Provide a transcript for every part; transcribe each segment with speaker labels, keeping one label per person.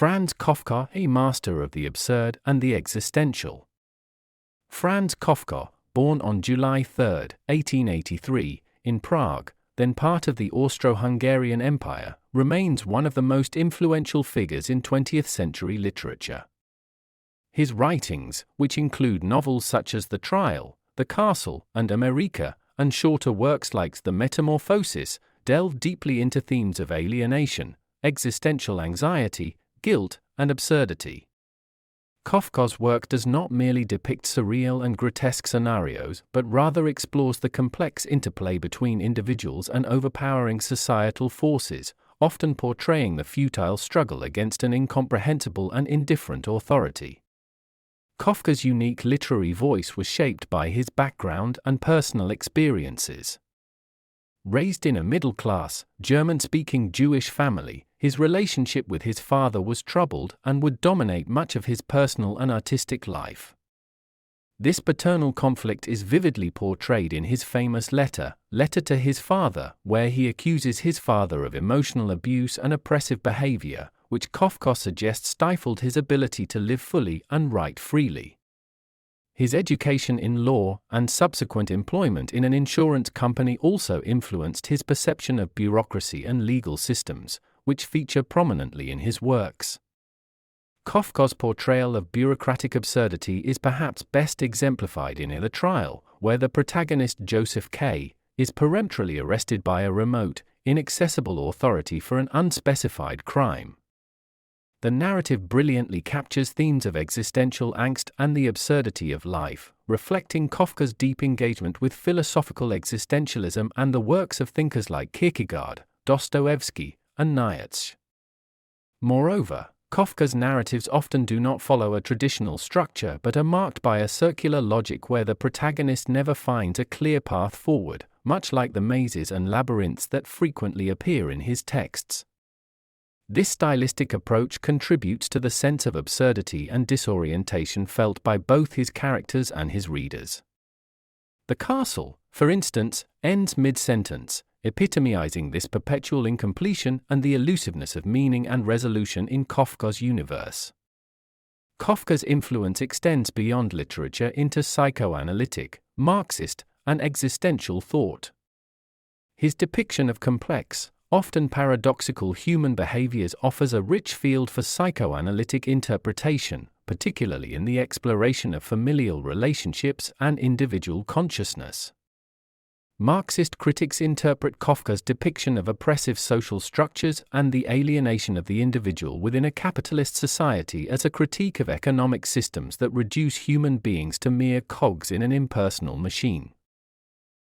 Speaker 1: Franz Kafka, a master of the absurd and the existential. Franz Kafka, born on July 3, 1883, in Prague, then part of the Austro-Hungarian Empire, remains one of the most influential figures in 20th-century literature. His writings, which include novels such as The Trial, The Castle, and America, and shorter works like The Metamorphosis, delve deeply into themes of alienation, existential anxiety, guilt, and absurdity. Kafka's work does not merely depict surreal and grotesque scenarios, but rather explores the complex interplay between individuals and overpowering societal forces, often portraying the futile struggle against an incomprehensible and indifferent authority. Kafka's unique literary voice was shaped by his background and personal experiences. Raised in a middle-class, German-speaking Jewish family, his relationship with his father was troubled and would dominate much of his personal and artistic life. This paternal conflict is vividly portrayed in his famous Letter to his Father, where he accuses his father of emotional abuse and oppressive behavior, which Kafka suggests stifled his ability to live fully and write freely. His education in law and subsequent employment in an insurance company also influenced his perception of bureaucracy and legal systems, which feature prominently in his works. Kafka's portrayal of bureaucratic absurdity is perhaps best exemplified in The Trial, where the protagonist Joseph K. is peremptorily arrested by a remote, inaccessible authority for an unspecified crime. The narrative brilliantly captures themes of existential angst and the absurdity of life, reflecting Kafka's deep engagement with philosophical existentialism and the works of thinkers like Kierkegaard, Dostoevsky, and Nietzsche. Moreover, Kafka's narratives often do not follow a traditional structure but are marked by a circular logic where the protagonist never finds a clear path forward, much like the mazes and labyrinths that frequently appear in his texts. This stylistic approach contributes to the sense of absurdity and disorientation felt by both his characters and his readers. The Castle, for instance, ends mid-sentence, epitomizing this perpetual incompletion and the elusiveness of meaning and resolution in Kafka's universe. Kafka's influence extends beyond literature into psychoanalytic, Marxist, and existential thought. His depiction of complex, often paradoxical human behaviors offers a rich field for psychoanalytic interpretation, particularly in the exploration of familial relationships and individual consciousness. Marxist critics interpret Kafka's depiction of oppressive social structures and the alienation of the individual within a capitalist society as a critique of economic systems that reduce human beings to mere cogs in an impersonal machine.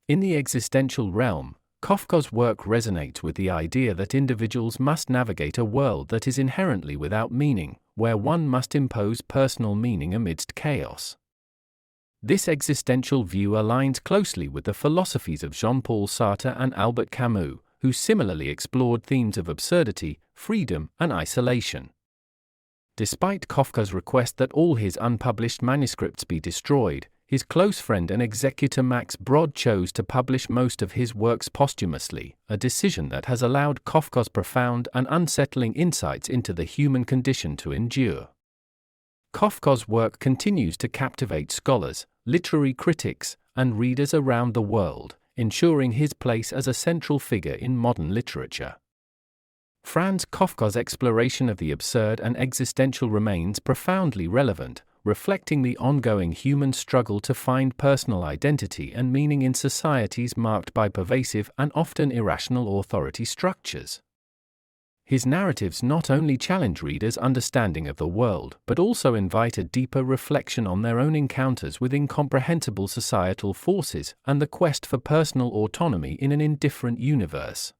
Speaker 1: In the existential realm, Kafka's work resonates with the idea that individuals must navigate a world that is inherently without meaning, where one must impose personal meaning amidst chaos. This existential view aligns closely with the philosophies of Jean-Paul Sartre and Albert Camus, who similarly explored themes of absurdity, freedom, and isolation. Despite Kafka's request that all his unpublished manuscripts be destroyed, his close friend and executor Max Brod chose to publish most of his works posthumously, a decision that has allowed Kafka's profound and unsettling insights into the human condition to endure. Kafka's work continues to captivate scholars, literary critics, and readers around the world, ensuring his place as a central figure in modern literature. Franz Kafka's exploration of the absurd and existential remains profoundly relevant, reflecting the ongoing human struggle to find personal identity and meaning in societies marked by pervasive and often irrational authority structures. His narratives not only challenge readers' understanding of the world, but also invite a deeper reflection on their own encounters with incomprehensible societal forces and the quest for personal autonomy in an indifferent universe.